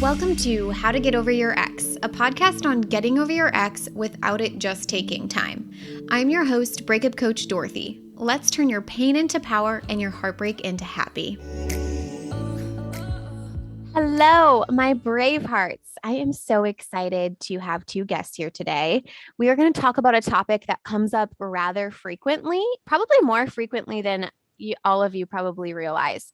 Welcome to How to Get Over Your Ex, a podcast on getting over your ex without it just taking time. I'm your host, breakup coach Dorothy. Let's turn your pain into power and your heartbreak into happy. Hello, my brave hearts. I am so excited to have two guests here today. We are going to talk about a topic that comes up rather frequently, probably more frequently than all of you probably realize.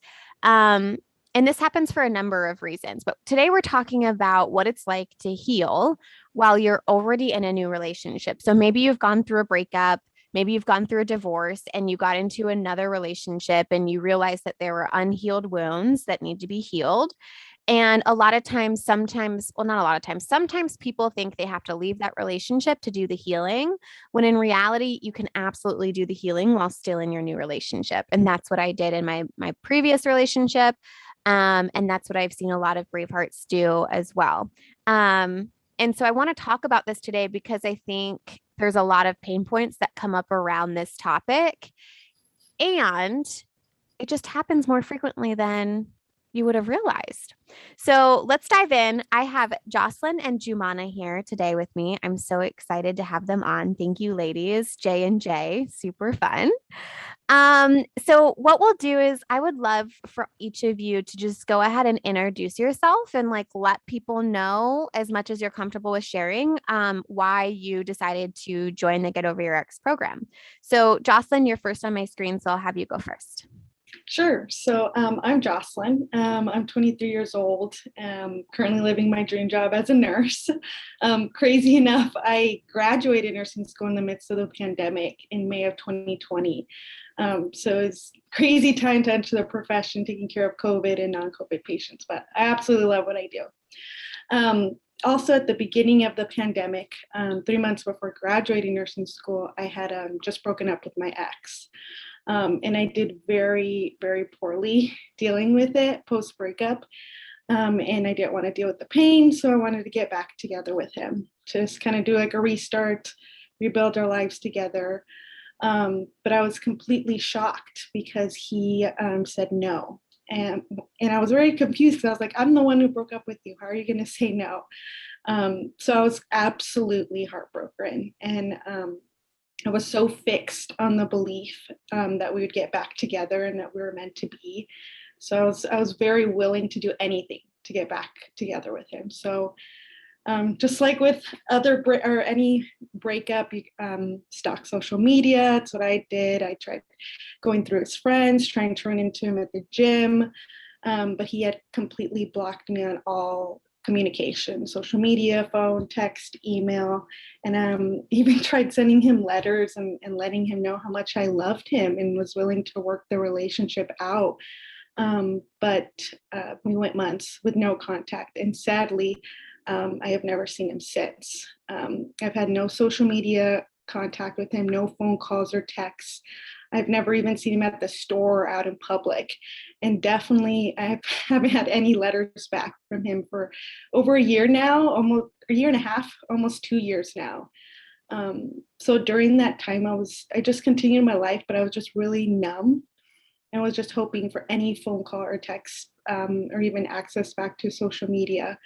And this happens for a number of reasons. But today we're talking about what it's like to heal while you're already in a new relationship. So maybe you've gone through a breakup. Maybe you've gone through a divorce and you got into another relationship and you realize that there were unhealed wounds that need to be healed. And a lot of times, sometimes people think they have to leave that relationship to do the healing, when in reality, you can absolutely do the healing while still in your new relationship. And that's what I did in my previous relationship. And that's what I've seen a lot of brave hearts do as well. And so I want to talk about this today because I think there's a lot of pain points that come up around this topic. And it just happens more frequently than you would have realized. So let's dive in. I have Jocelyn and Joumana here today with me. I'm so excited to have them on. Thank you, ladies. J and J, super fun. So what we'll do is I would love for each of you to just go ahead and introduce yourself and let people know as much as you're comfortable with sharing why you decided to join the Get Over Your Ex program. So Jocelyn, you're first on my screen, so I'll have you go first. Sure. So I'm Jocelyn. I'm 23 years old, currently living my dream job as a nurse. Crazy enough, I graduated nursing school in the midst of the pandemic in May of 2020. So it's crazy time to enter the profession, taking care of COVID and non-COVID patients, but I absolutely love what I do. Also, at the beginning of the pandemic, 3 months before graduating nursing school, I had just broken up with my ex. And I did very, very poorly dealing with it post breakup. And I didn't want to deal with the pain. So I wanted to get back together with him, just kind of do a restart, rebuild our lives together. But I was completely shocked because he said no. And I was very confused because I was like, I'm the one who broke up with you. How are you going to say no? So I was absolutely heartbroken. And I was so fixed on the belief that we would get back together and that we were meant to be. So I was very willing to do anything to get back together with him. So just like with any breakup, you stalk social media. That's what I did. I tried going through his friends, trying to run into him at the gym, but he had completely blocked me on all communication, social media, phone, text, email, and even tried sending him letters and letting him know how much I loved him and was willing to work the relationship out. But we went months with no contact, and sadly, I have never seen him since. I've had no social media contact with him, no phone calls or texts. I've never even seen him at the store or out in public. And definitely I haven't had any letters back from him for over a year now, almost a year and a half, almost 2 years now. So during that time, I just continued my life, but I was just really numb. I was just hoping for any phone call or text or even access back to social media.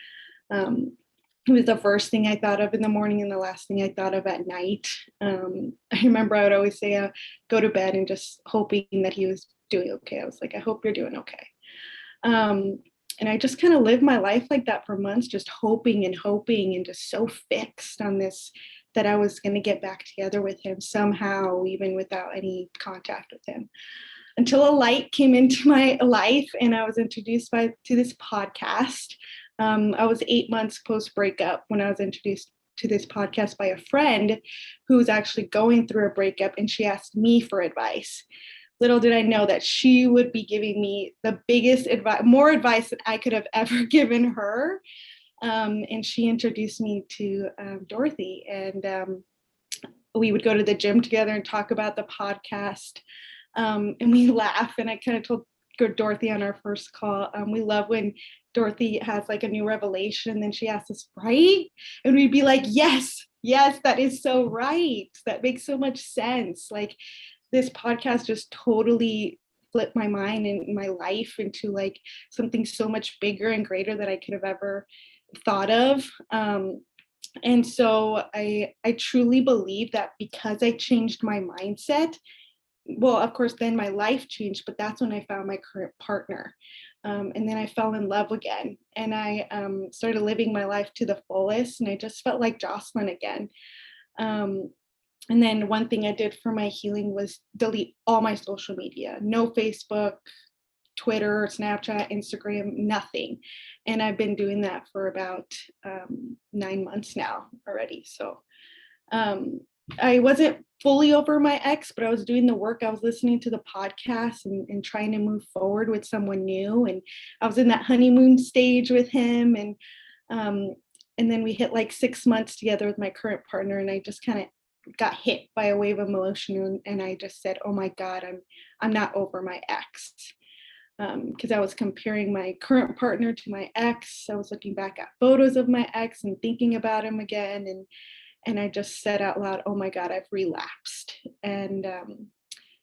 It was the first thing I thought of in the morning and the last thing I thought of at night. I remember I would always say, go to bed and just hoping that he was doing okay. I was like, I hope you're doing okay. And I just kind of lived my life like that for months, just hoping and just so fixed on this, that I was going to get back together with him somehow, even without any contact with him. Until a light came into my life and I was introduced to this podcast. I was 8 months post breakup when I was introduced to this podcast by a friend who was actually going through a breakup, and she asked me for advice. Little did I know that she would be giving me the biggest advice, more advice than I could have ever given her. And she introduced me to Dorothy, and we would go to the gym together and talk about the podcast. And we laugh, and I kind of told Dorothy on our first call, we love when Dorothy has like a new revelation, and then she asks us, right? And we'd be like, yes, that is so right. That makes so much sense. Like this podcast just totally flipped my mind and my life into like something so much bigger and greater that I could have ever thought of. And so I truly believe that because I changed my mindset, well, of course, then my life changed, but that's when I found my current partner. And then I fell in love again, and I started living my life to the fullest, and I just felt like Jocelyn again. And then one thing I did for my healing was delete all my social media, no Facebook, Twitter, Snapchat, Instagram, nothing. And I've been doing that for about 9 months now already. So I wasn't fully over my ex, but I was doing the work. I was listening to the podcast and trying to move forward with someone new. And I was in that honeymoon stage with him. And then we hit like 6 months together with my current partner. And I just kind of got hit by a wave of emotion. And I just said, oh my God, I'm not over my ex. Because I was comparing my current partner to my ex. I was looking back at photos of my ex and thinking about him again. And I just said out loud, oh my God, I've relapsed. And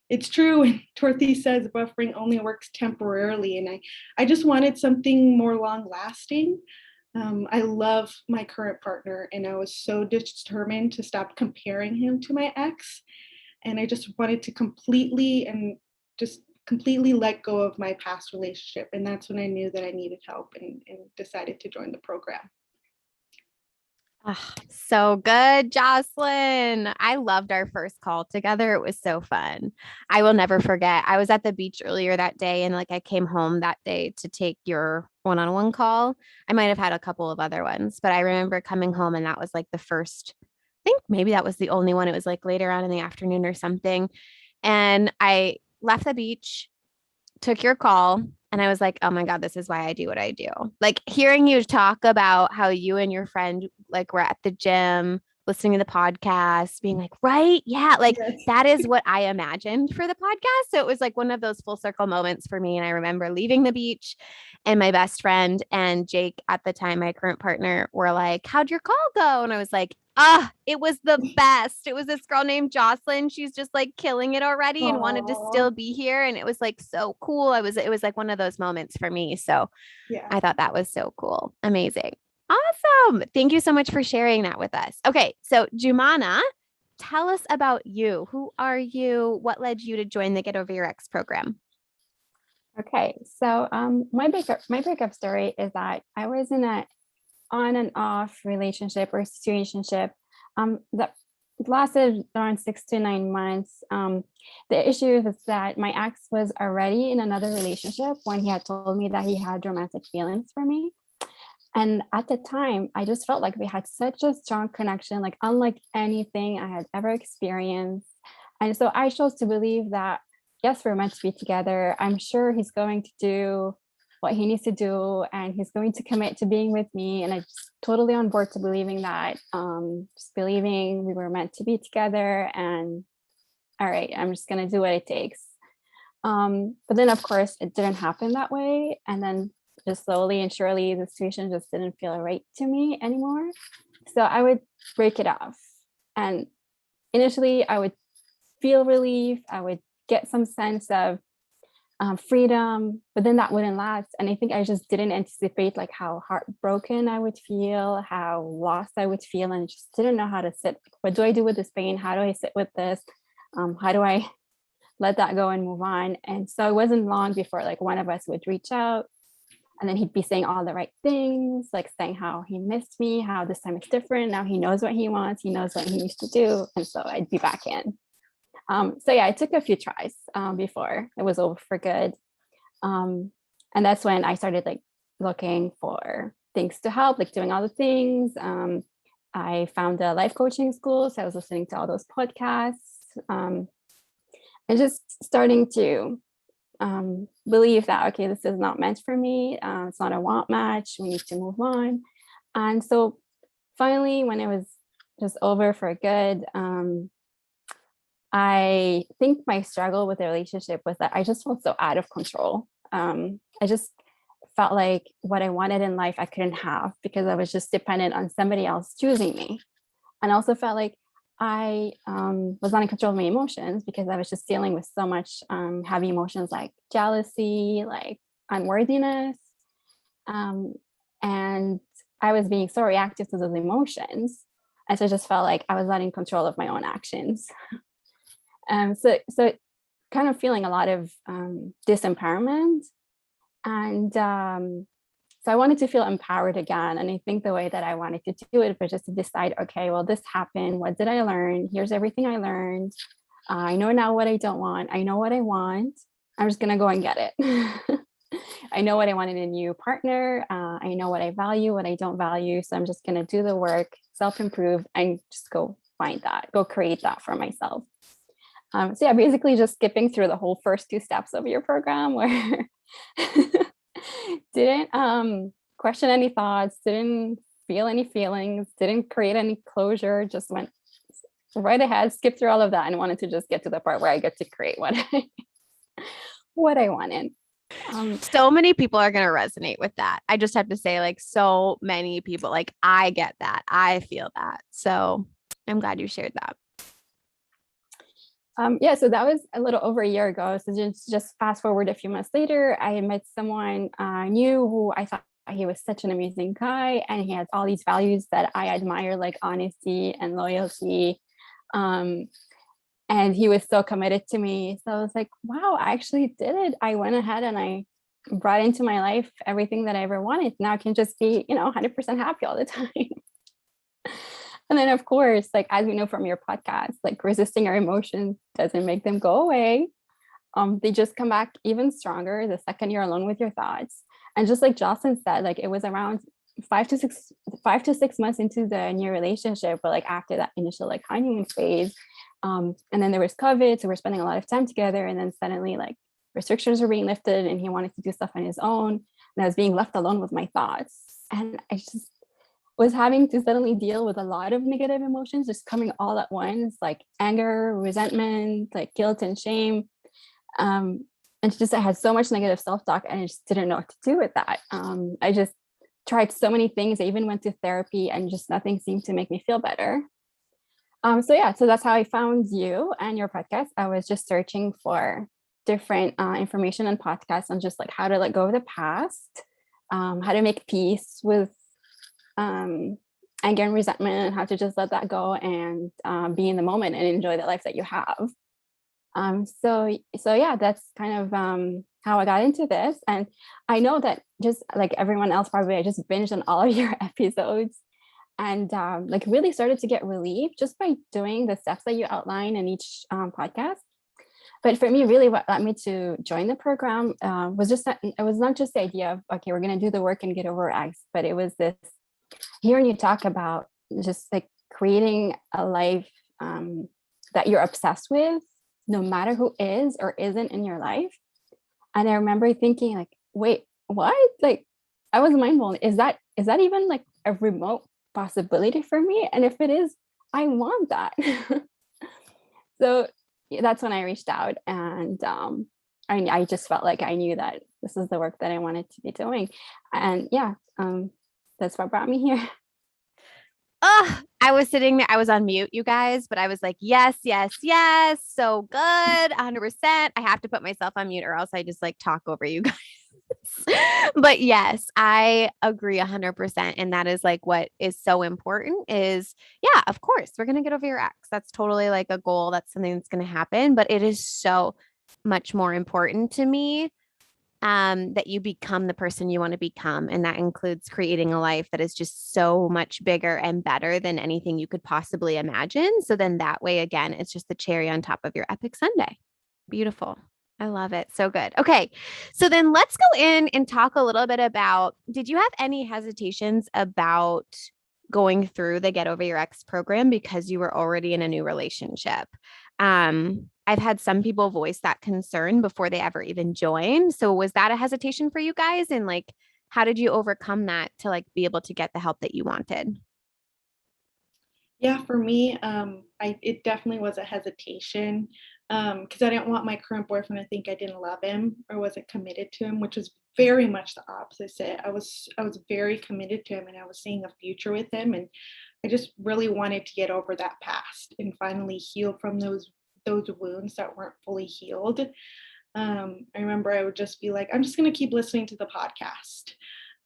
it's true. And Dorothy says buffering only works temporarily. And I just wanted something more long lasting. I love my current partner, and I was so determined to stop comparing him to my ex. And I just wanted to completely let go of my past relationship. And that's when I knew that I needed help and decided to join the program. Oh, so good, Jocelyn. I loved our first call together. It was so fun. I will never forget. I was at the beach earlier that day, and like I came home that day to take your one-on-one call. I might have had a couple of other ones, but I remember coming home, and that was like the first, I think maybe that was the only one. It was like later on in the afternoon or something. And I left the beach, took your call, and I was like, oh my God, this is why I do what I do. Like hearing you talk about how you and your friend like were at the gym, listening to the podcast, being like, right? Yeah, like Yes. that is what I imagined for the podcast. So it was like one of those full circle moments for me. And I remember leaving the beach, and my best friend and Jake at the time, my current partner, were like, how'd your call go? And I was like, it was the best. It was this girl named Jocelyn. She's just like killing it already and wanted to Aww. still be here. And it was like so cool. It was like one of those moments for me. So Yeah. I thought that was so cool. Amazing. Awesome. Thank you so much for sharing that with us. Okay. So Joumana, tell us about you. Who are you? What led you to join the Get Over Your Ex program? Okay, so my breakup story is that I was in a on and off relationship or situationship that lasted around 6 to 9 months. The issue is that my ex was already in another relationship when he had told me that he had romantic feelings for me. And at the time, I just felt like we had such a strong connection, like unlike anything I had ever experienced. And so I chose to believe that, yes, we're meant to be together. I'm sure he's going to do what he needs to do, and he's going to commit to being with me. And I just totally on board to believing that, just believing we were meant to be together. And all right, I'm just going to do what it takes. But then, of course, it didn't happen that way. And then just slowly and surely, the situation just didn't feel right to me anymore. So I would break it off. And initially, I would feel relief. I would get some sense of freedom, but then that wouldn't last. And I think I just didn't anticipate like how heartbroken I would feel, how lost I would feel, and just didn't know how to sit. What do I do with this pain? How do I sit with this? How do I let that go and move on? And so it wasn't long before like one of us would reach out, and then he'd be saying all the right things, like saying how he missed me, how this time it's different. Now he knows what he wants, he knows what he needs to do. And so I'd be back in. So yeah, it took a few tries before it was over for good. And that's when I started like looking for things to help, like doing all the things. I found a life coaching school, so I was listening to all those podcasts, and just starting to believe that, okay, this is not meant for me. It's not a want match. We need to move on. And so finally, when it was just over for good, I think my struggle with the relationship was that I just felt so out of control. I just felt like what I wanted in life I couldn't have because I was just dependent on somebody else choosing me. And I also felt like I was not in control of my emotions because I was just dealing with so much heavy emotions like jealousy, like unworthiness. And I was being so reactive to those emotions. And so I just felt like I was not in control of my own actions. So kind of feeling a lot of disempowerment. And so I wanted to feel empowered again. And I think the way that I wanted to do it was just to decide, okay, well, this happened. What did I learn? Here's everything I learned. I know now what I don't want. I know what I want. I'm just going to go and get it. I know what I want in a new partner. I know what I value, what I don't value. So I'm just going to do the work, self-improve, and just go find that, go create that for myself. So yeah, basically just skipping through the whole first 2 steps of your program where didn't question any thoughts, didn't feel any feelings, didn't create any closure, just went right ahead, skipped through all of that and wanted to just get to the part where I get to create what I wanted. So many people are going to resonate with that. I just have to say, like, so many people, like, I get that. I feel that. So I'm glad you shared that. Yeah, so that was a little over a year ago. So just fast forward a few months later, I had met someone new who I thought he was such an amazing guy, and he has all these values that I admire, like honesty and loyalty. And he was so committed to me. So I was like, wow, I actually did it. I went ahead and I brought into my life everything that I ever wanted. Now I can just be, 100% happy all the time. And then, of course, like, as we know from your podcast, like resisting our emotions doesn't make them go away. They just come back even stronger the second you're alone with your thoughts. And just like Jocelyn said, like it was around 5 to 6 months into the new relationship, but like after that initial like honeymoon phase, and then there was COVID, so we're spending a lot of time together. And then suddenly, like restrictions were being lifted, and he wanted to do stuff on his own, and I was being left alone with my thoughts. And I just was having to suddenly deal with a lot of negative emotions just coming all at once, like anger, resentment, like guilt and shame. And just I had so much negative self-talk, and I just didn't know what to do with that. I just tried so many things. I even went to therapy, and just nothing seemed to make me feel better. So that's how I found you and your podcast. I was just searching for different information and podcasts on just like how to let go of the past, how to make peace with anger and resentment, and how to just let that go and be in the moment and enjoy the life that you have. So yeah, that's kind of how I got into this. And I know that just like everyone else, probably I just binged on all of your episodes and like really started to get relief just by doing the steps that you outline in each podcast. But for me, really what led me to join the program was just that it was not just the idea of, okay, we're going to do the work and get over X, but it was this hearing you talk about just like creating a life that you're obsessed with, no matter who is or isn't in your life. And I remember thinking like, wait, what? Like I was mind blown. Is that even like a remote possibility for me? And if it is, I want that. So that's when I reached out, and I just felt like I knew that this is the work that I wanted to be doing. And yeah, that's what brought me here. Oh, I was sitting there. I was on mute, you guys, but I was like, yes, yes, yes. So good. 100%. I have to put myself on mute or else I just like talk over you guys. But yes, I agree 100%. And that is like what is so important is, yeah, of course, we're going to get over your ex. That's totally like a goal. That's something that's going to happen. But it is so much more important to me that you become the person you want to become. And that includes creating a life that is just so much bigger and better than anything you could possibly imagine. So then that way, again, it's just the cherry on top of your epic Sunday. Beautiful. I love it. So good. Okay. So then let's go in and talk a little bit about, did you have any hesitations about going through the Get Over Your Ex program because you were already in a new relationship? I've had some people voice that concern before they ever even join. So was that a hesitation for you guys? And like, how did you overcome that to like be able to get the help that you wanted? Yeah, for me, it definitely was a hesitation because I didn't want my current boyfriend to think I didn't love him or wasn't committed to him, which was very much the opposite. I was very committed to him, and I was seeing a future with him, and I just really wanted to get over that past and finally heal from those wounds that weren't fully healed. I remember I would just be like, I'm just going to keep listening to the podcast.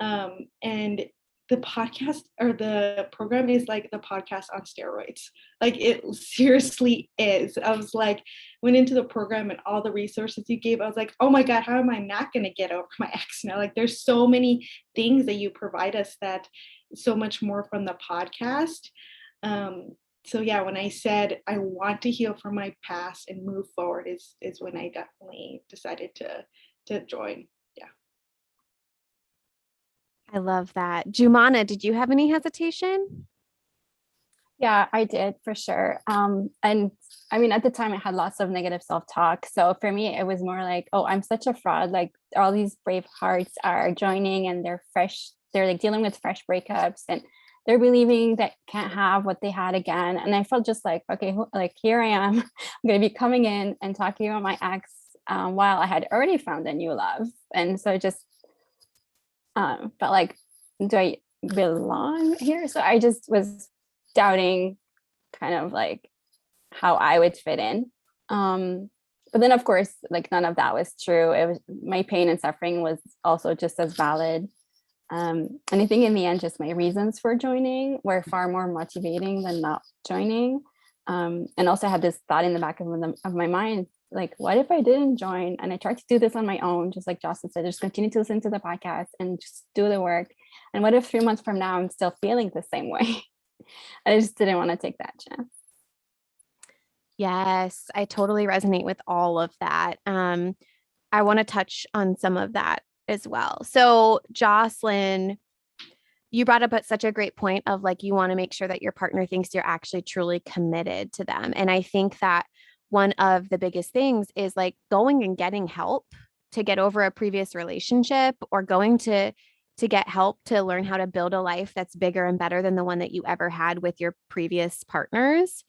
And the podcast or the program is like the podcast on steroids. Like, it seriously is. I was like, went into the program and all the resources you gave, I was like, oh my God, how am I not going to get over my ex now? Like, there's so many things that you provide us that so much more from the podcast. So yeah, when I said I want to heal from my past and move forward is when I definitely decided to join. Yeah. I love that. Joumana, did you have any hesitation? Yeah, I did for sure. And I mean, at the time I had lots of negative self-talk. So for me, it was more like, oh, I'm such a fraud. Like, all these brave hearts are joining and they're like dealing with fresh breakups, and they're believing that can't have what they had again. And I felt just like, okay, like, here I am. I'm going to be coming in and talking about my ex, while I had already found a new love. And so it just felt like, do I belong here? So I just was doubting kind of like how I would fit in. But then, of course, like, none of that was true. It was, my pain and suffering was also just as valid. And I think in the end, just my reasons for joining were far more motivating than not joining. And also I had this thought in the back of my mind, like, what if I didn't join and I tried to do this on my own, just like Jocelyn said, just continue to listen to the podcast and just do the work. And what if 3 months from now, I'm still feeling the same way? I just didn't want to take that chance. Yes, I totally resonate with all of that. I want to touch on some of that as well. So, Jocelyn, you brought up at such a great point of like, you want to make sure that your partner thinks you're actually truly committed to them. And I think that one of the biggest things is like going and getting help to get over a previous relationship, or going to get help to learn how to build a life that's bigger and better than the one that you ever had with your previous partners.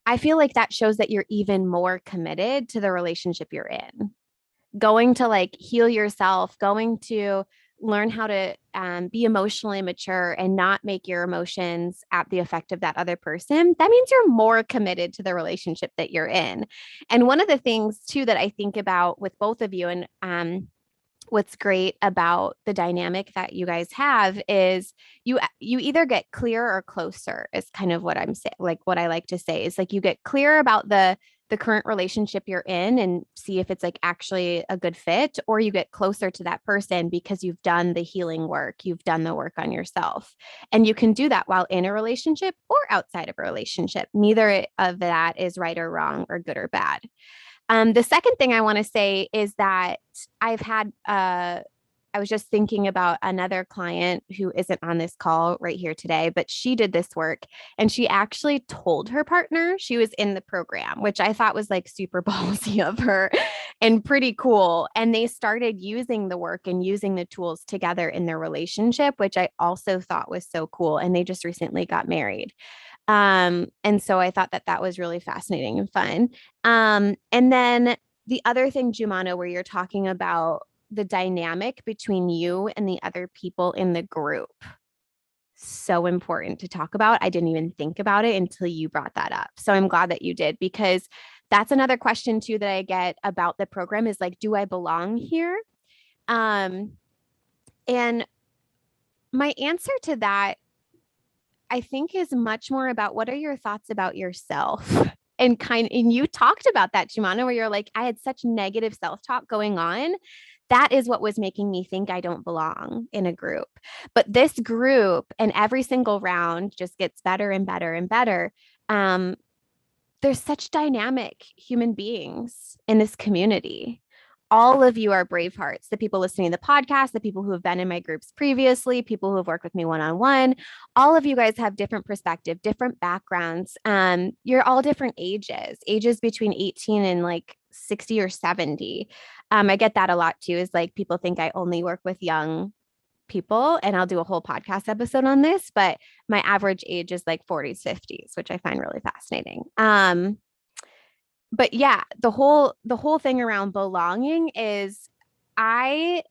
I feel like that shows that you're even more committed to the relationship you're in. Going to like heal yourself, going to learn how to be emotionally mature and not make your emotions at the effect of that other person, that means you're more committed to the relationship that you're in. And one of the things too that I think about with both of you, and what's great about the dynamic that you guys have, is you either get clear or closer, is kind of what I'm saying. Like, what I like to say is like, you get clear about the current relationship you're in and see if it's like actually a good fit, or you get closer to that person because you've done the healing work, you've done the work on yourself. And you can do that while in a relationship or outside of a relationship. Neither of that is right or wrong or good or bad. The second thing I want to say is that I've had, I was just thinking about another client who isn't on this call right here today, but she did this work and she actually told her partner she was in the program, which I thought was like super ballsy of her and pretty cool. And they started using the work and using the tools together in their relationship, which I also thought was so cool. And they just recently got married. And so I thought that that was really fascinating and fun. And then the other thing, Joumana, where you're talking about the dynamic between you and the other people in the group. So important to talk about. I didn't even think about it until you brought that up. So I'm glad that you did, because that's another question too that I get about the program is like, do I belong here? And my answer to that, I think, is much more about what are your thoughts about yourself? And you talked about that, Joumana, where you're like, I had such negative self-talk going on. That is what was making me think I don't belong in a group. But this group and every single round just gets better and better and better. There's such dynamic human beings in this community. All of you are brave hearts. The people listening to the podcast, the people who have been in my groups previously, people who have worked with me one-on-one, all of you guys have different perspective, different backgrounds. You're all different ages between 18 and like 60 or 70. I get that a lot too, is like people think I only work with young people, and I'll do a whole podcast episode on this, but my average age is like 40s, 50s, which I find really fascinating. But yeah, the whole thing around belonging is I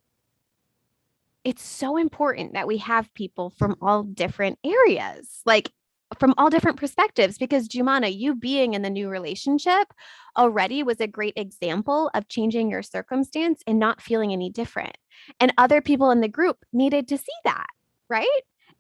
it's so important that we have people from all different areas, like from all different perspectives, because Joumana, you being in the new relationship already was a great example of changing your circumstance and not feeling any different. And other people in the group needed to see that, right?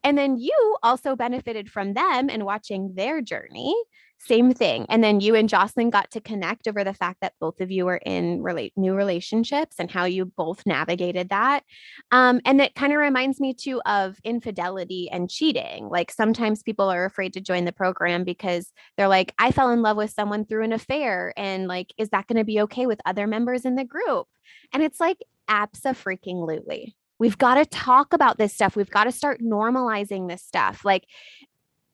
And then you also benefited from them and watching their journey. Same thing. And then you and Jocelyn got to connect over the fact that both of you were in new relationships and how you both navigated that. And it kind of reminds me too of infidelity and cheating. Like sometimes people are afraid to join the program because they're like, I fell in love with someone through an affair. And like, is that going to be okay with other members in the group? And it's like, abso-freaking-lutely. We've got to talk about this stuff. We've got to start normalizing this stuff. Like,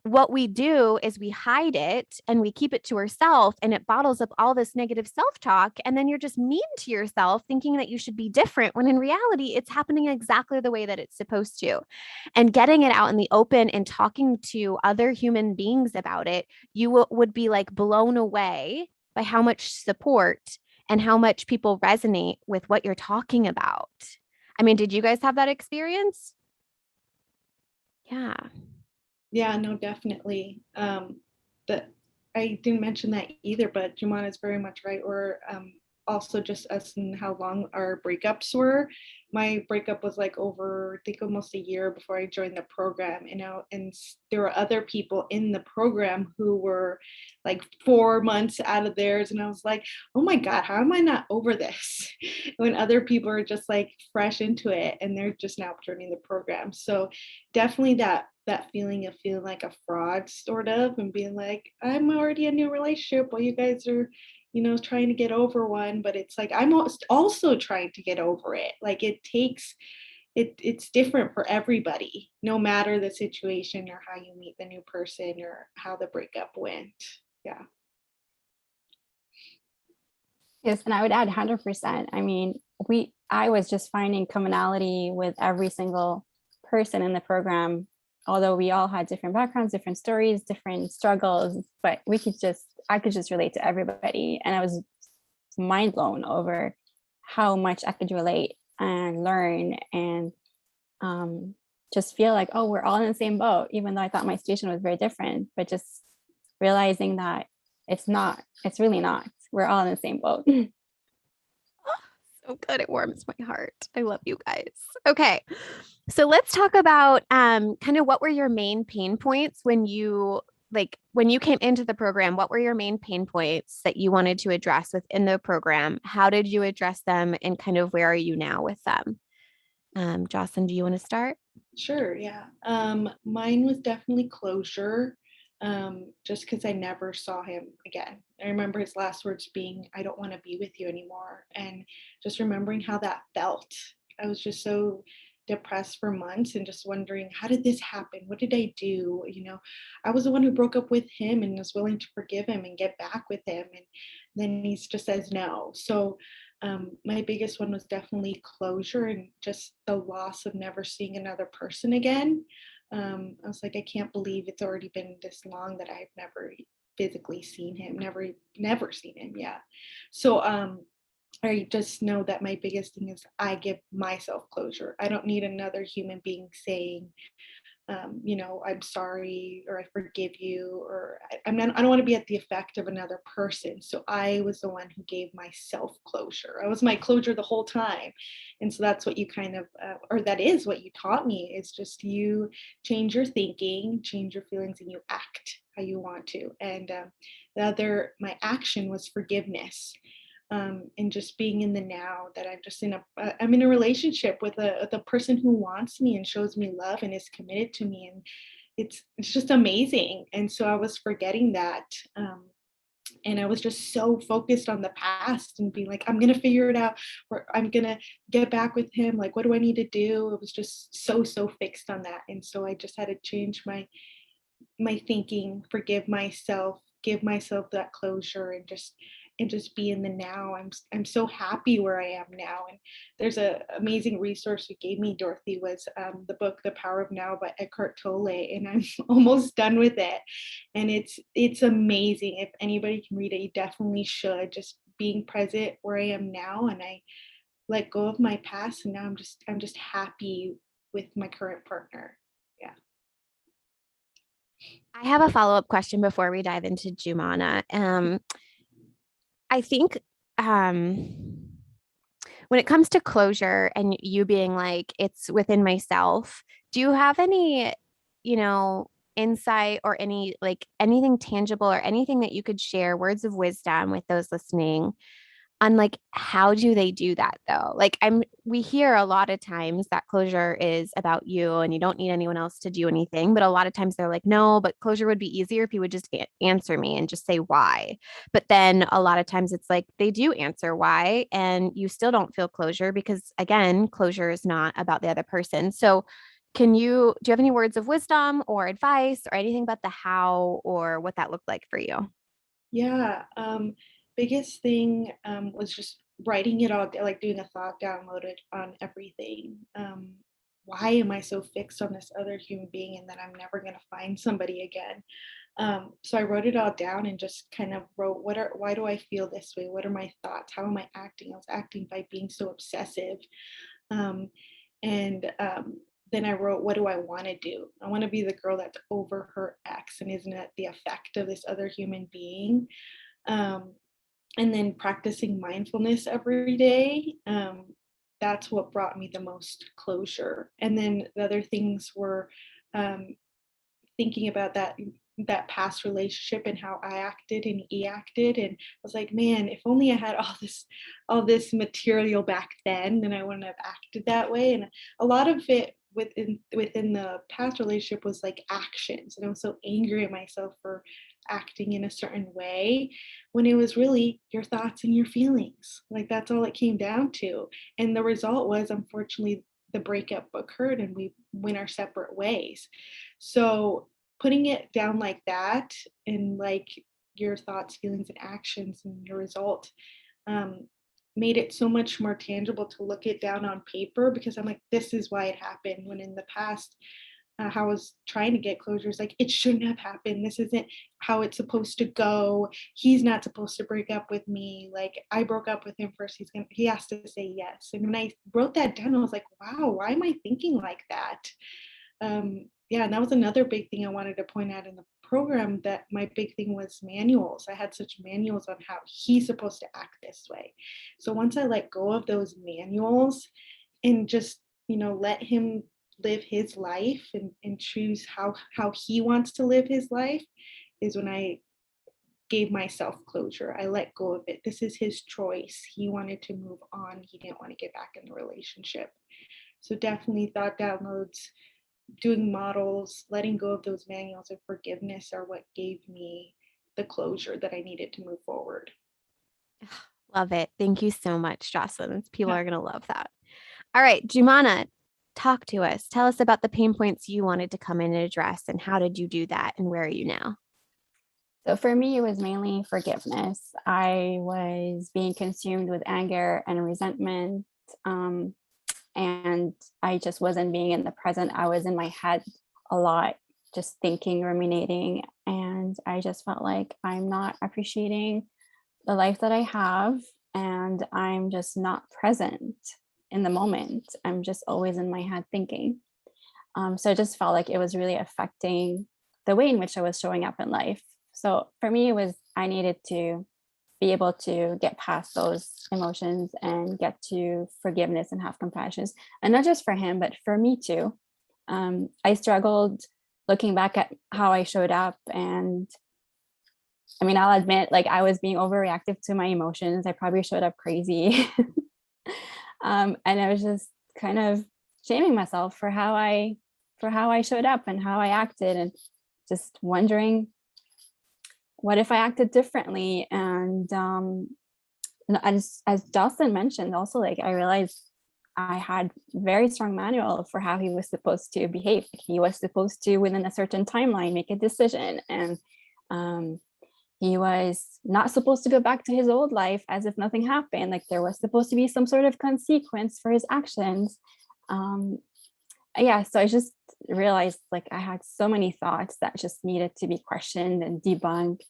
what we do is we hide it and we keep it to ourselves, and it bottles up all this negative self-talk, and then you're just mean to yourself thinking that you should be different when in reality it's happening exactly the way that it's supposed to. And getting it out in the open and talking to other human beings about it, you would be like blown away by how much support and how much people resonate with what you're talking about. I mean, did you guys have that experience? Yeah. Yeah, no, definitely. That I didn't mention that either, but Joumana is very much right. Or also just us and how long our breakups were. My breakup was like over, I think, almost a year before I joined the program, you know, and there were other people in the program who were like 4 months out of theirs. And I was like, oh my God, how am I not over this? When other people are just like fresh into it and they're just now joining the program. So definitely that feeling of feeling like a fraud sort of, and being like, I'm already in a new relationship while you guys are, you know, trying to get over one. But it's like I'm also trying to get over it. Like it's different for everybody, no matter the situation or how you meet the new person or how the breakup went. Yeah. Yes, and I would add 100%. I mean, I was just finding commonality with every single person in the program, although we all had different backgrounds, different stories, different struggles, but I could just relate to everybody. And I was mind blown over how much I could relate and learn and just feel like, oh, we're all in the same boat, even though I thought my situation was very different, but just realizing that it's really not. We're all in the same boat. So good. It warms my heart. I love you guys. Okay. So let's talk about kind of what were your main pain points when you came into the program. What were your main pain points that you wanted to address within the program? How did you address them, and kind of where are you now with them? Jocelyn, do you want to start? Sure, yeah. Mine was definitely closure, just because I never saw him again. I remember his last words being, I don't want to be with you anymore. And just remembering how that felt. I was just so depressed for months and just wondering, how did this happen? What did I do? You know, I was the one who broke up with him and was willing to forgive him and get back with him. And then he just says no. So my biggest one was definitely closure and just the loss of never seeing another person again. I was like, I can't believe it's already been this long that I've never physically seen him, never seen him. Yeah. So I just know that my biggest thing is I give myself closure. I don't need another human being saying, you know, I'm sorry or I forgive you, or I don't want to be at the effect of another person. So I was the one who gave myself closure. I was my closure the whole time. And so that's what you kind of, or that is what you taught me, is just you change your thinking, change your feelings, and you act how you want to. And my action was forgiveness. And just being in the now, that I'm in a relationship with the person who wants me and shows me love and is committed to me, and it's just amazing. And so I was forgetting that, and I was just so focused on the past and being like, I'm gonna figure it out, or I'm gonna get back with him. Like, what do I need to do? It was just so fixed on that, and so I just had to change my thinking, forgive myself, give myself that closure, and just be in the now. I'm so happy where I am now. And there's a amazing resource you gave me, Dorothy, was the book The Power of Now by Eckhart Tolle, and I'm almost done with it. And it's amazing. If anybody can read it, you definitely should. Just being present where I am now, and let go of my past, and now I'm just happy with my current partner. Yeah. I have a follow-up question before we dive into Joumana. I think when it comes to closure and you being like, it's within myself, do you have any, insight or any like anything tangible or anything that you could share, words of wisdom with those listening on like how do they do that though? Like we hear a lot of times that closure is about you and you don't need anyone else to do anything, but a lot of times they're like, no, but closure would be easier if you would just answer me and just say why. But then a lot of times it's like they do answer why and you still don't feel closure because again, closure is not about the other person. So do you have any words of wisdom or advice or anything about the how or what that looked like for you? Yeah. Biggest thing was just writing it all, like doing a thought downloaded on everything. Why am I so fixed on this other human being and that I'm never going to find somebody again? So I wrote it all down and just kind of wrote, why do I feel this way? What are my thoughts? How am I acting? I was acting by being so obsessive. Um, and then I wrote, what do I want to do? I want to be the girl that's over her ex and isn't at the effect of this other human being. Um, and then practicing mindfulness every day. That's what brought me the most closure. And then the other things were um, thinking about that past relationship and how I acted and he acted, and I was like, man, if only I had all this material back then I wouldn't have acted that way. And a lot of it within the past relationship was like actions, and I was so angry at myself for acting in a certain way when it was really your thoughts and your feelings. Like that's all it came down to. And the result was, unfortunately, the breakup occurred and we went our separate ways. So putting it down like that, and like your thoughts, feelings, and actions and your result, um, made it so much more tangible to look it down on paper, because I'm like, this is why it happened. When in the past, how I was trying to get closure is like, it shouldn't have happened. This isn't how it's supposed to go. He's not supposed to break up with me. Like I broke up with him first. He has to say yes. And when I wrote that down, I was like, wow, why am I thinking like that? Yeah, and that was another big thing I wanted to point out in the program, that my big thing was manuals. I had such manuals on how he's supposed to act this way. So once I let go of those manuals and just, let him live his life and choose how he wants to live his life, is when I gave myself closure. I let go of it. This is his choice. He wanted to move on. He didn't want to get back in the relationship. So definitely thought downloads, doing models, letting go of those manuals of forgiveness are what gave me the closure that I needed to move forward. Love it. Thank you so much, Jocelyn. People Yeah. are going to love that. All right, Joumana, talk to us. Tell us about the pain points you wanted to come in and address and how did you do that and where are you now? So for me, it was mainly forgiveness. I was being consumed with anger and resentment. Um, and I just wasn't being in the present. I was in my head a lot, just thinking, ruminating. And I just felt like I'm not appreciating the life that I have. And I'm just not present in the moment. I'm just always in my head thinking. So it just felt like it was really affecting the way in which I was showing up in life. So for me, it was, I needed to be able to get past those emotions and get to forgiveness and have compassion. And not just for him, but for me too. I struggled looking back at how I showed up. And I mean, I'll admit, like I was being overreactive to my emotions. I probably showed up crazy. And I was just kind of shaming myself for how I showed up and how I acted, and just wondering what if I acted differently. And as Jocelyn mentioned, also like I realized I had very strong manual for how he was supposed to behave. He was supposed to, within a certain timeline, make a decision, and he was not supposed to go back to his old life as if nothing happened. Like there was supposed to be some sort of consequence for his actions. Yeah, so I just realized like I had so many thoughts that just needed to be questioned and debunked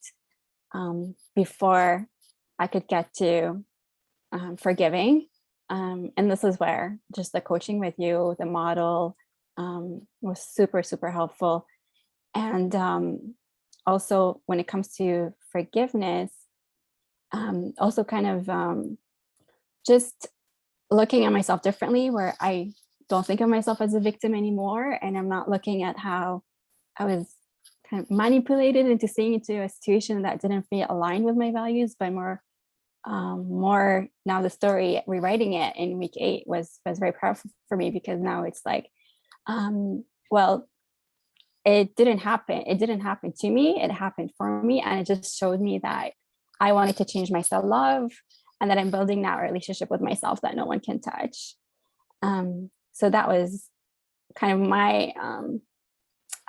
before I could get to forgiving. And this is where just the coaching with you, the model, was super, super helpful. And also when it comes to forgiveness, also kind of just looking at myself differently, where I don't think of myself as a victim anymore. And I'm not looking at how I was kind of manipulated into staying into a situation that didn't feel aligned with my values, but more now the story, rewriting it in week 8 was very powerful for me, because now it's like, well, it didn't happen to me, it happened for me, and it just showed me that I wanted to change my self-love, and that I'm building now a relationship with myself that no one can touch. So that was kind of my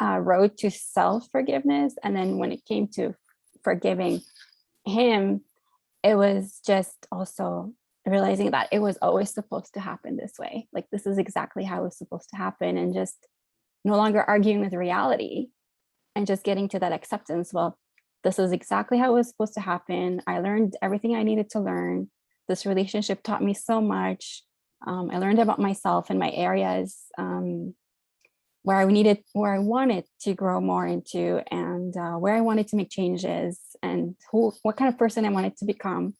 road to self-forgiveness. And then when it came to forgiving him, it was just also realizing that it was always supposed to happen this way. Like, this is exactly how it was supposed to happen, and just no longer arguing with reality, and just getting to that acceptance. Well, this is exactly how it was supposed to happen. I learned everything I needed to learn. This relationship taught me so much. I learned about myself and my areas, where I wanted to grow more into, and where I wanted to make changes, and what kind of person I wanted to become.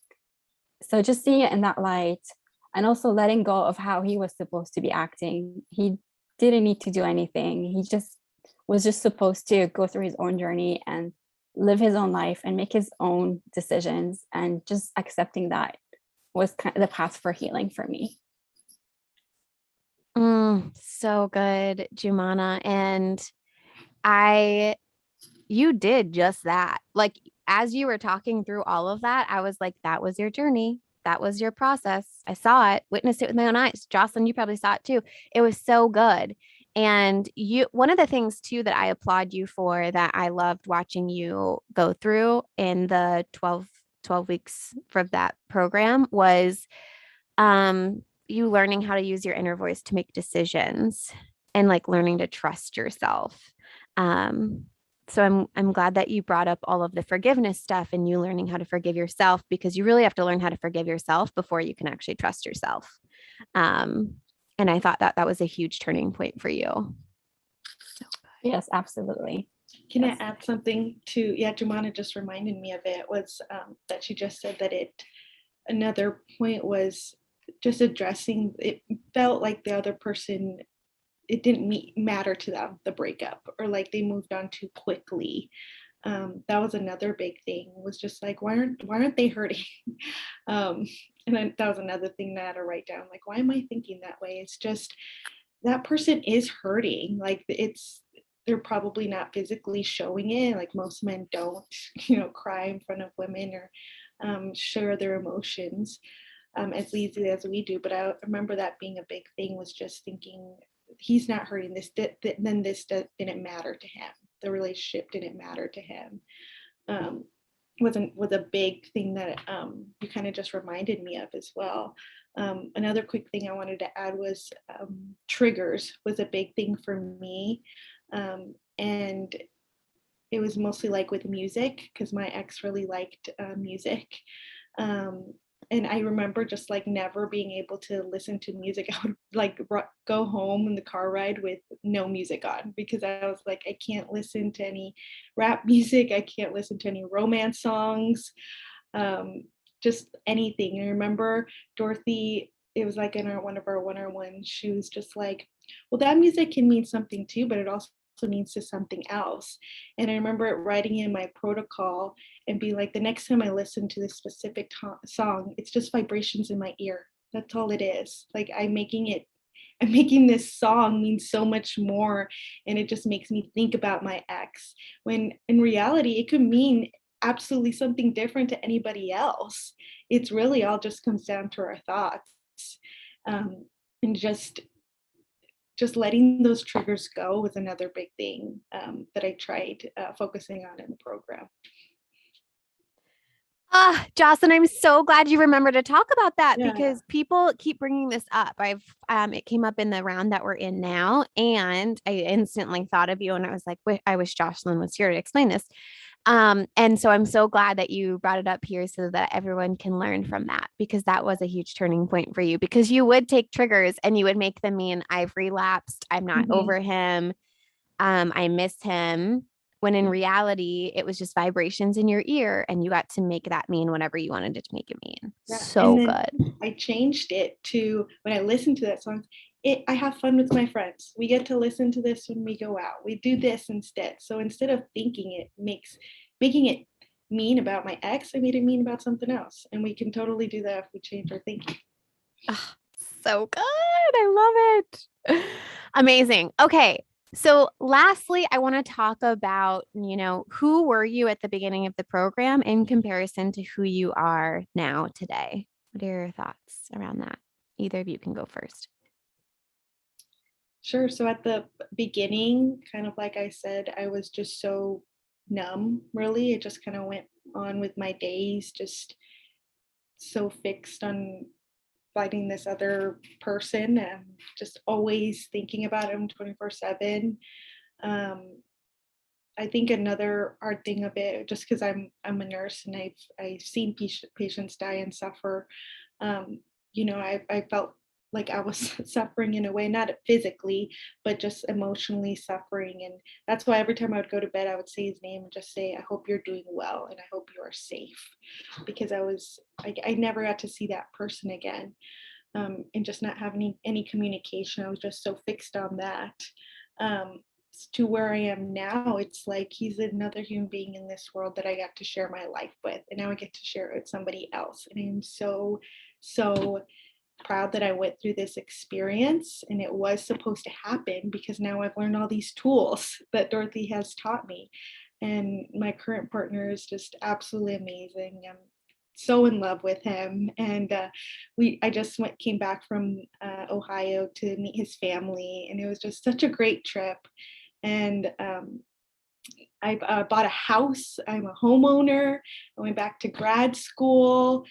So just seeing it in that light, and also letting go of how he was supposed to be acting. He didn't need to do anything. He just was just supposed to go through his own journey and live his own life and make his own decisions, and just accepting that was kind of the path for healing for me. So good, Joumana. And you did just that. Like, as you were talking through all of that, I was like, that was your journey. That was your process. I saw it, witnessed it with my own eyes. Jocelyn, you probably saw it too. It was so good. And one of the things too that I applaud you for, that I loved watching you go through in the 12 weeks for that program, was you learning how to use your inner voice to make decisions, and like learning to trust yourself. Um, so I'm glad that you brought up all of the forgiveness stuff, and you learning how to forgive yourself, because you really have to learn how to forgive yourself before you can actually trust yourself. Um, and I thought that that was a huge turning point for you. Yes, absolutely. Can Yes. I add something to, yeah, Joumana just reminded me of it, was that she just said that another point was just addressing, it felt like the other person, it didn't matter to them, the breakup, or like they moved on too quickly. That was another big thing, was just like, why aren't they hurting? And then that was another thing that I had to write down, like, why am I thinking that way? It's just, that person is hurting. Like, they're probably not physically showing it. Like, most men don't, cry in front of women, or share their emotions as easily as we do. But I remember that being a big thing, was just thinking, he's not hurting. Then this didn't matter to him. The relationship didn't matter to him. Was a big thing that you kind of just reminded me of as well. Another quick thing I wanted to add was triggers was a big thing for me. And it was mostly like with music, because my ex really liked music. And I remember just like never being able to listen to music. I would like go home in the car ride with no music on, because I was like, I can't listen to any rap music. I can't listen to any romance songs, just anything. And I remember Dorothy, it was like in one of our one-on-ones, she was just like, well, that music can mean something too, but it also means to something else. And I remember it writing in my protocol and be like, the next time I listen to this specific song, it's just vibrations in my ear. That's all it is. Like, I'm making this song mean so much more, and it just makes me think about my ex, when in reality it could mean absolutely something different to anybody else. It's really all just comes down to our thoughts. And just letting those triggers go was another big thing that I tried focusing on in the program. Jocelyn, I'm so glad you remembered to talk about that, Yeah. because people keep bringing this up. It came up in the round that we're in now, and I instantly thought of you, and I was like, I wish Jocelyn was here to explain this. And so I'm so glad that you brought it up here so that everyone can learn from that, because that was a huge turning point for you, because you would take triggers and you would make them mean I've relapsed, I'm not Mhm. over him, I miss him. When in reality, it was just vibrations in your ear, and you got to make that mean whatever you wanted it to make it mean. Yeah. And So then good. I changed it to when I listen to that song, I have fun with my friends. We get to listen to this when we go out. We do this instead. So instead of thinking making it mean about my ex, I made it mean about something else. And we can totally do that if we change our thinking. Oh, so good. I love it. Amazing. Okay. So lastly, I want to talk about, who were you at the beginning of the program in comparison to who you are now today? What are your thoughts around that? Either of you can go first. Sure. So at the beginning, kind of like I said, I was just so numb, really. It just kind of went on with my days, just so fixed on finding this other person and just always thinking about him 24/7. Um, I think another hard thing of it, just because I'm a nurse and I've seen patients die and suffer. Um, I felt like I was suffering in a way, not physically, but just emotionally suffering. And that's why every time I would go to bed, I would say his name and just say, I hope you're doing well and I hope you are safe. Because I never got to see that person again. And just not having any communication. I was just so fixed on that. Um, to where I am now, it's like he's another human being in this world that I got to share my life with, and now I get to share it with somebody else. And I'm so, so proud that I went through this experience, and it was supposed to happen because now I've learned all these tools that Dorothy has taught me. And my current partner is just absolutely amazing. I'm so in love with him, and I just came back from Ohio to meet his family, and it was just such a great trip. And I bought a house. I'm a homeowner. I went back to grad school.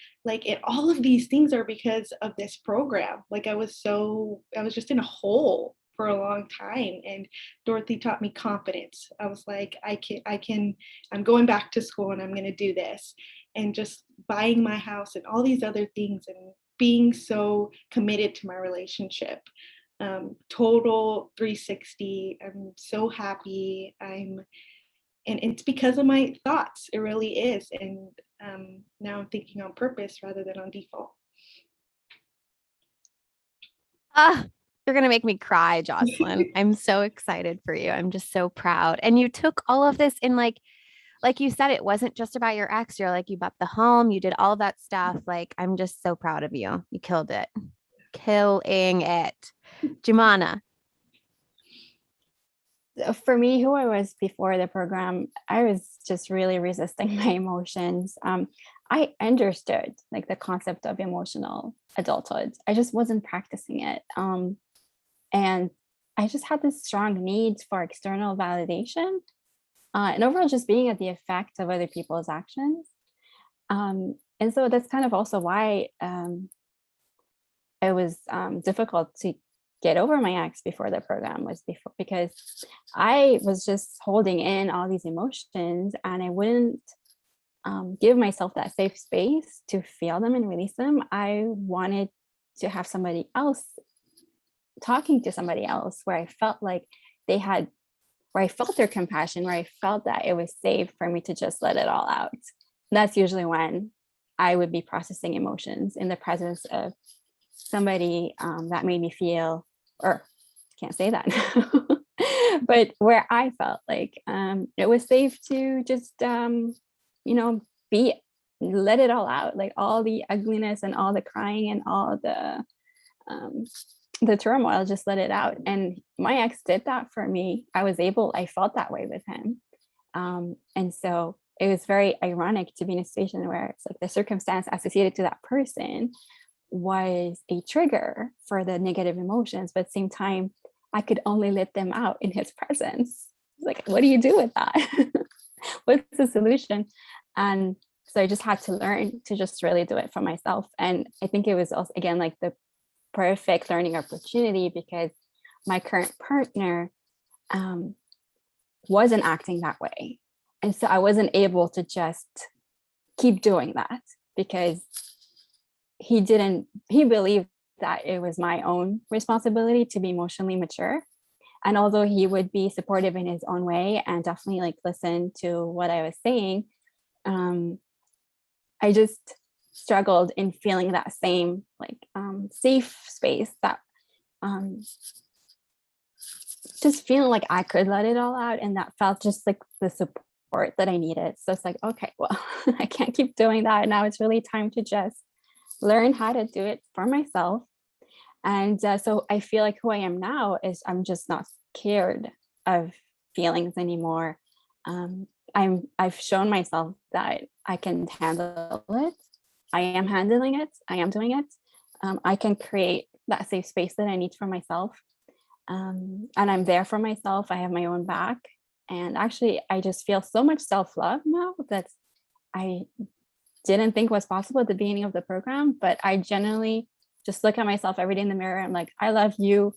All of these things are because of this program. I was just in a hole for a long time. And Dorothy taught me confidence. I was like, I'm going back to school and I'm going to do this. And just buying my house and all these other things and being so committed to my relationship. Total 360. I'm so happy. And it's because of my thoughts. It really is. And now I'm thinking on purpose rather than on default. Ah, you're going to make me cry, Jocelyn. I'm so excited for you. I'm just so proud. And you took all of this in like you said, it wasn't just about your ex. You're like, you bought the home, you did all of that stuff. Like, I'm just so proud of you. You killed it. Killing it. Joumana. For me, who I was before the program, I was just really resisting my emotions. I understood like the concept of emotional adulthood. I just wasn't practicing it. And I just had this strong need for external validation, and overall just being at the effect of other people's actions. And so that's kind of also why it was difficult to get over my ex before the program was before, because I was just holding in all these emotions and I wouldn't give myself that safe space to feel them and release them. I wanted to have somebody else talking to somebody else where I felt like they had, where I felt their compassion, where I felt that it was safe for me to just let it all out. And that's usually when I would be processing emotions in the presence of somebody that made me feel, or can't say that now, but where I felt like it was safe to just, be, let it all out, like all the ugliness and all the crying and all the turmoil, just let it out. And my ex did that for me. I felt that way with him. And so it was very ironic to be in a situation where it's like the circumstance associated to that person was a trigger for the negative emotions, but at the same time, I could only let them out in his presence. Like, what do you do with that? What's the solution? And so I just had to learn to just really do it for myself. And I think it was also, again, like the perfect learning opportunity because my current partner wasn't acting that way. And so I wasn't able to just keep doing that because he believed that it was my own responsibility to be emotionally mature. And although he would be supportive in his own way and definitely like listen to what I was saying, I just struggled in feeling that same like safe space, that just feeling like I could let it all out, and that felt just like the support that I needed. So it's like, okay, well, I can't keep doing that. Now it's really time to just learn how to do it for myself. And so I feel like who I am now is I'm just not scared of feelings anymore. I've shown myself that I can handle it. I am handling it. I am doing it. I can create that safe space that I need for myself. And I'm there for myself. I have my own back. And actually, I just feel so much self-love now that I didn't think was possible at the beginning of the program. But I generally just look at myself every day in the mirror. I'm like, I love you.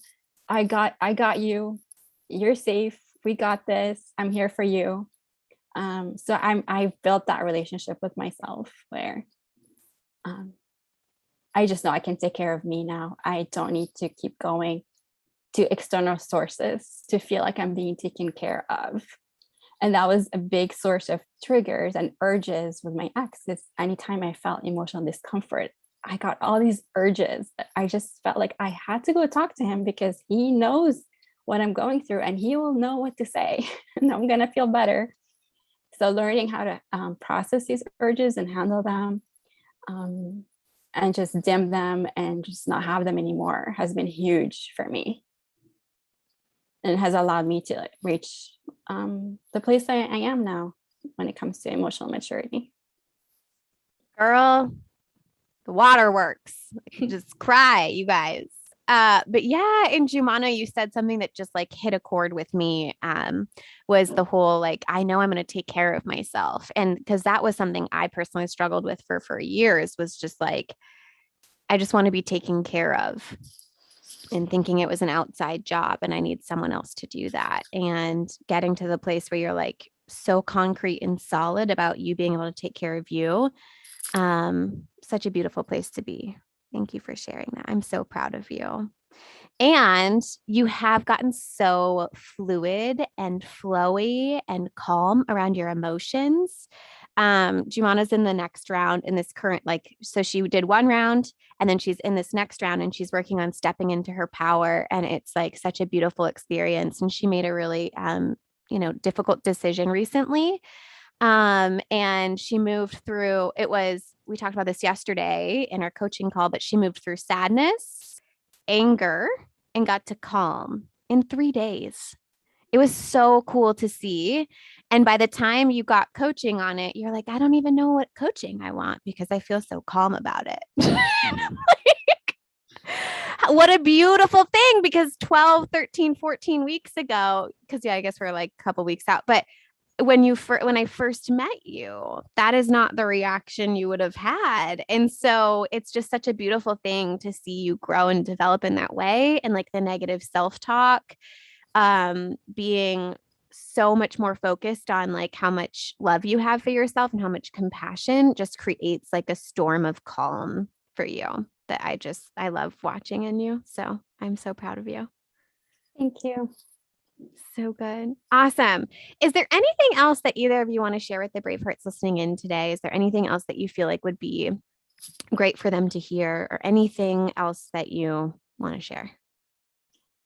I got you. You're safe. We got this. I'm here for you. So I've built that relationship with myself where I just know I can take care of me now. I don't need to keep going to external sources to feel like I'm being taken care of. And that was a big source of triggers and urges with my ex. Is anytime I felt emotional discomfort, I got all these urges. I just felt like I had to go talk to him because he knows what I'm going through and he will know what to say and I'm going to feel better. So learning how to process these urges and handle them and just dim them and just not have them anymore has been huge for me. And has allowed me to reach the place I am now when it comes to emotional maturity. Girl, the waterworks. Just cry, you guys. But yeah, in Joumana, you said something that just like hit a chord with me. Was the whole like, I know I'm going to take care of myself. And because that was something I personally struggled with for years, was just like, I just want to be taken care of, and thinking it was an outside job and I need someone else to do that. And getting to the place where you're like so concrete and solid about you being able to take care of you. Such a beautiful place to be. Thank you for sharing that. I'm so proud of you. And you have gotten so fluid and flowy and calm around your emotions. Joumana's in the next round in this current, like, so she did one round and then she's in this next round and she's working on stepping into her power. And it's like such a beautiful experience. And she made a really, difficult decision recently. And she moved through, we talked about this yesterday in our coaching call, but she moved through sadness, anger, and got to calm in 3 days. It was so cool to see. And by the time you got coaching on it, you're like, I don't even know what coaching I want because I feel so calm about it. Like, what a beautiful thing, because 12, 13, 14 weeks ago, because yeah, I guess we're like a couple weeks out, but when I first met you, that is not the reaction you would have had. And so it's just such a beautiful thing to see you grow and develop in that way. And like the negative self-talk, being so much more focused on like how much love you have for yourself and how much compassion just creates like a storm of calm for you that I love watching in you. So I'm so proud of you. Thank you. So good. Awesome. Is there anything else that either of you want to share with the Brave Hearts listening in today? Is there anything else that you feel like would be great for them to hear, or anything else that you want to share?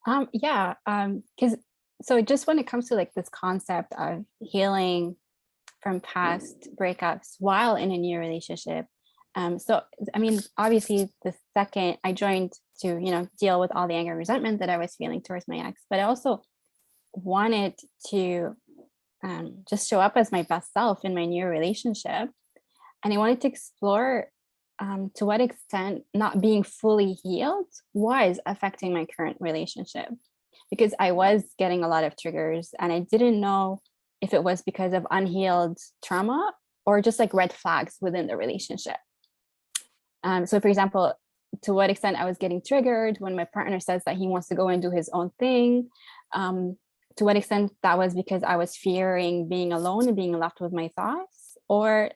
Because so just when it comes to like this concept of healing from past breakups while in a new relationship, so I mean, obviously the second I joined to deal with all the anger and resentment that I was feeling towards my ex, but I also wanted to just show up as my best self in my new relationship. And I wanted to explore to what extent not being fully healed was affecting my current relationship, because I was getting a lot of triggers and I didn't know if it was because of unhealed trauma or just like red flags within the relationship. So for example, to what extent I was getting triggered when my partner says that he wants to go and do his own thing. to what extent that was because I was fearing being alone and being left with my thoughts, or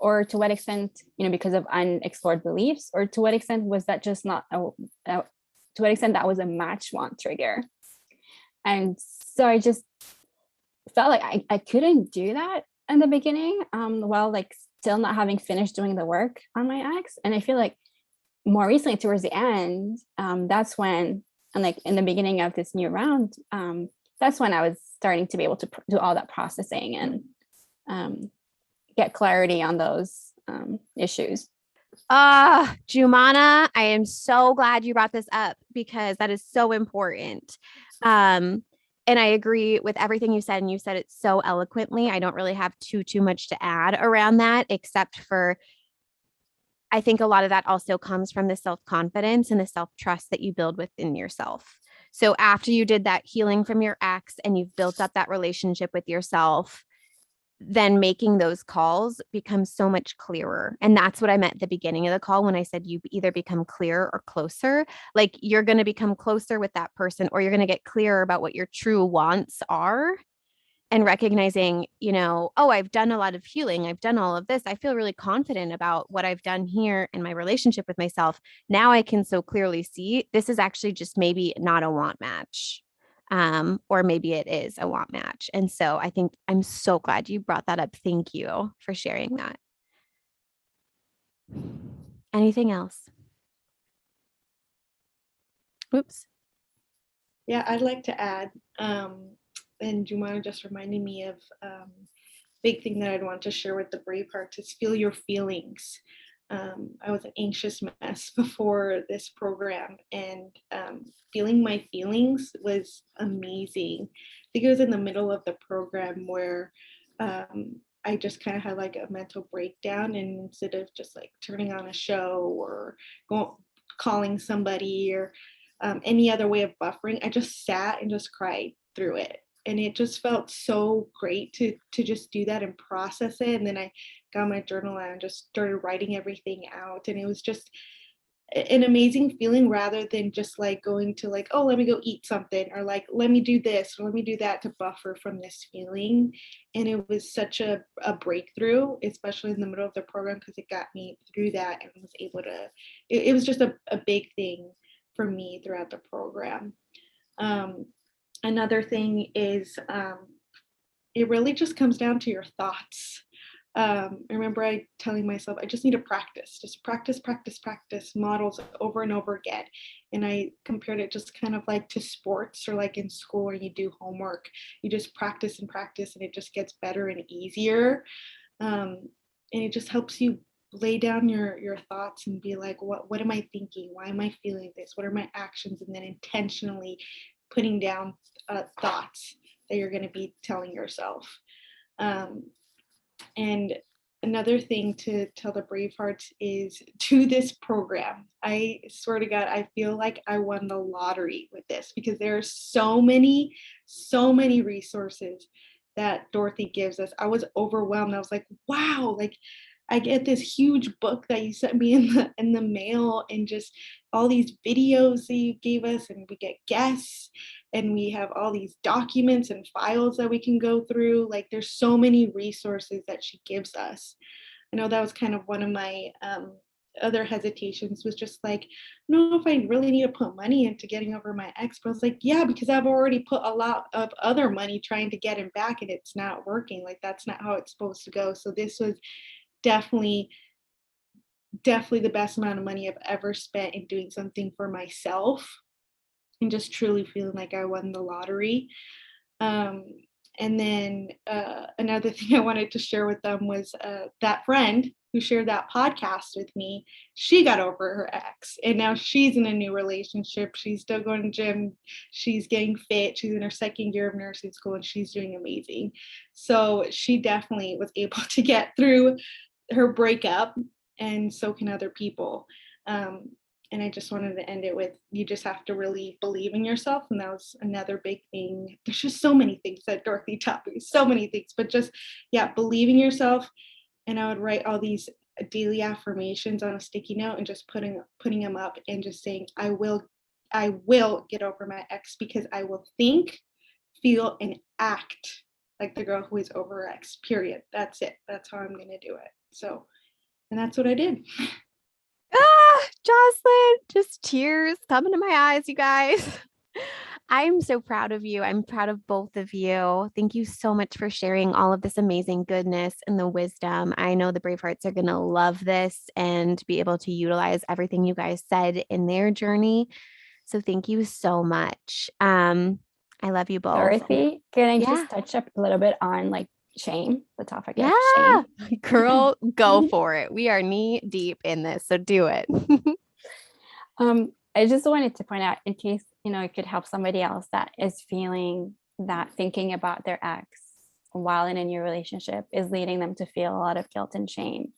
to what extent, because of unexplored beliefs, or to what extent was that just not to what extent that was a match want trigger. And so I just felt like I couldn't do that in the beginning, while like still not having finished doing the work on my ex. And I feel like more recently towards the end, that's when, and like in the beginning of this new round, that's when I was starting to be able to do all that processing and get clarity on those issues. Joumana, I am so glad you brought this up because that is so important. And I agree with everything you said, and you said it so eloquently. I don't really have too much to add around that, except for I think a lot of that also comes from the self-confidence and the self-trust that you build within yourself. So after you did that healing from your ex and you've built up that relationship with yourself, then making those calls becomes so much clearer. And that's what I meant at the beginning of the call when I said you either become clearer or closer. Like you're going to become closer with that person, or you're going to get clearer about what your true wants are, and recognizing, oh, I've done a lot of healing. I've done all of this. I feel really confident about what I've done here in my relationship with myself. Now I can so clearly see this is actually just maybe not a want match. Or maybe it is a want match. And so I think I'm so glad you brought that up. Thank you for sharing that. Anything else? Oops. Yeah, I'd like to add, and Joumana just reminded me of big thing that I'd want to share with the brave hearts is feel your feelings. I was an anxious mess before this program, and feeling my feelings was amazing. I think it was in the middle of the program where I just kind of had like a mental breakdown, and instead of just like turning on a show or calling somebody or any other way of buffering, I just sat and just cried through it. And it just felt so great to just do that and process it. And then I got my journal and just started writing everything out. And it was just an amazing feeling, rather than just like going to like, oh, let me go eat something, or like, let me do this, or let me do that to buffer from this feeling. And it was such a breakthrough, especially in the middle of the program, because it got me through that and was able to, it was just a big thing for me throughout the program. Another thing is it really just comes down to your thoughts. I remember I telling myself, I just need to just practice models over and over again. And I compared it just kind of like to sports, or like in school where you do homework, you just practice and practice and it just gets better and easier. And it just helps you lay down your thoughts and be like, what am I thinking? Why am I feeling this? What are my actions? And then intentionally putting down thoughts that you're going to be telling yourself. And another thing to tell the Bravehearts is to this program. I swear to God, I feel like I won the lottery with this, because there are so many resources that Dorothy gives us. I was overwhelmed. I was like, wow, like I get this huge book that you sent me in the mail, and just all these videos that you gave us, and we get guests, and we have all these documents and files that we can go through. Like there's so many resources that she gives us. I know that was kind of one of my other hesitations, was just like, I don't know if I really need to put money into getting over my ex. But I was like, yeah, because I've already put a lot of other money trying to get him back, and it's not working. Like that's not how it's supposed to go. So this was definitely the best amount of money I've ever spent in doing something for myself, and just truly feeling like I won the lottery. And then another thing I wanted to share with them was that friend who shared that podcast with me, she got over her ex, and now she's in a new relationship. She's still going to gym. She's getting fit. She's in her second year of nursing school, and she's doing amazing. So she definitely was able to get through her breakup, and so can other people. And I just wanted to end it with, you just have to really believe in yourself. And that was another big thing. There's just so many things that Dorothy taught me, so many things, but just, yeah, believe in yourself. And I would write all these daily affirmations on a sticky note and just putting them up and just saying, I will get over my ex, because I will think, feel and act like the girl who is over her ex, period. That's it. That's how I'm going to do it. So, and that's what I did. Jocelyn, just tears coming to my eyes, you guys. I'm so proud of you. I'm proud of both of you. Thank you so much for sharing all of this amazing goodness and the wisdom. I know the Bravehearts are going to love this and be able to utilize everything you guys said in their journey. So thank you so much. I love you both. Dorothy, can I Yeah. just touch up a little bit on like shame, the topic of Yeah, shame? girl, go for it. We are knee deep in this, so do it. I just wanted to point out, in case, it could help somebody else that is feeling that thinking about their ex while in a new relationship is leading them to feel a lot of guilt and shame.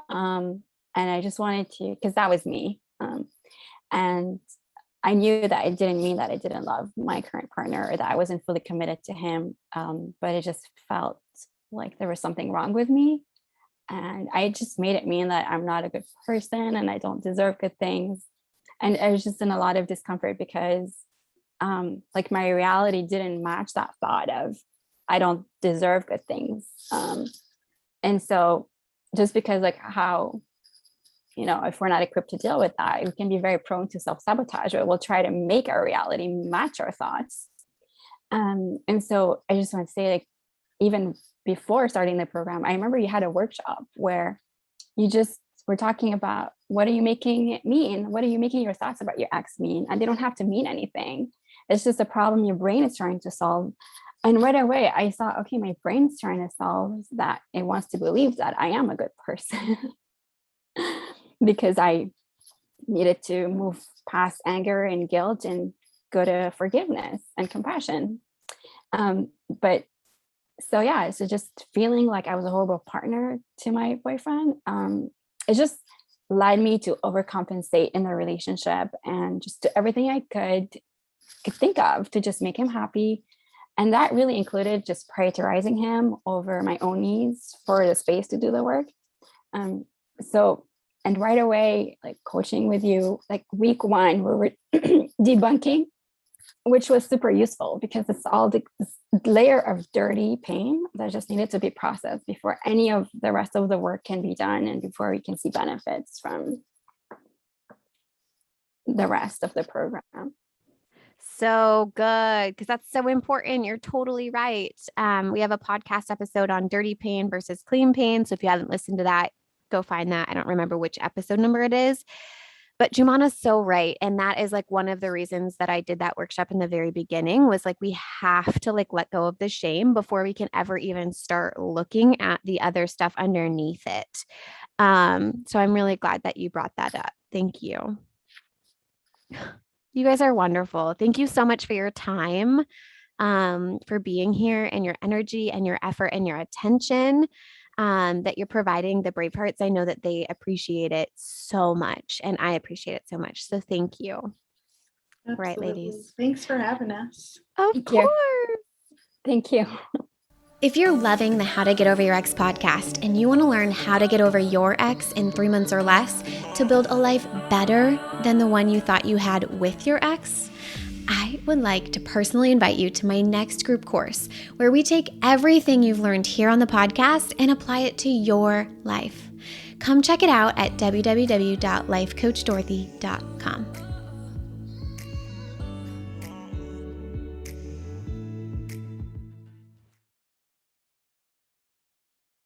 And I just wanted to, because that was me. And I knew that it didn't mean that I didn't love my current partner or that I wasn't fully committed to him. But it just felt like there was something wrong with me. And I just made it mean that I'm not a good person and I don't deserve good things. And I was just in a lot of discomfort because like my reality didn't match that thought of I don't deserve good things. And so just because like how, if we're not equipped to deal with that, we can be very prone to self-sabotage, or we'll try to make our reality match our thoughts. And so I just want to say, like, even before starting the program, I remember you had a workshop where you just were talking about, what are you making it mean? What are you making your thoughts about your ex mean? And they don't have to mean anything. It's just a problem your brain is trying to solve. And right away, I thought, okay, my brain's trying to solve that. It wants to believe that I am a good person because I needed to move past anger and guilt and go to forgiveness and compassion. But so yeah, so just feeling like I was a horrible partner to my boyfriend, it just led me to overcompensate in the relationship and just do everything I could think of to just make him happy. And that really included just prioritizing him over my own needs for the space to do the work. And right away, like coaching with you, like week one, we were debunking, which was super useful because it's all this layer of dirty pain that just needed to be processed before any of the rest of the work can be done and before we can see benefits from the rest of the program. So good, because that's so important. You're totally right. We have a podcast episode on dirty pain versus clean pain. So if you haven't listened to that, go find that. I don't remember which episode number it is. But Joumana's so right. And that is like one of the reasons that I did that workshop in the very beginning was like, we have to like let go of the shame before we can ever even start looking at the other stuff underneath it. So I'm really glad that you brought that up. Thank you. You guys are wonderful. Thank you so much for your time, for being here and your energy and your effort and your attention. That you're providing the Bravehearts. I know that they appreciate it so much and I appreciate it so much. So thank you. Absolutely. Right, ladies. Thanks for having us. Of course. Thank you. If you're loving the How to Get Over Your Ex podcast and you want to learn how to get over your ex in 3 months or less to build a life better than the one you thought you had with your ex, I would like to personally invite you to my next group course where we take everything you've learned here on the podcast and apply it to your life. Come check it out at www.lifecoachdorothy.com.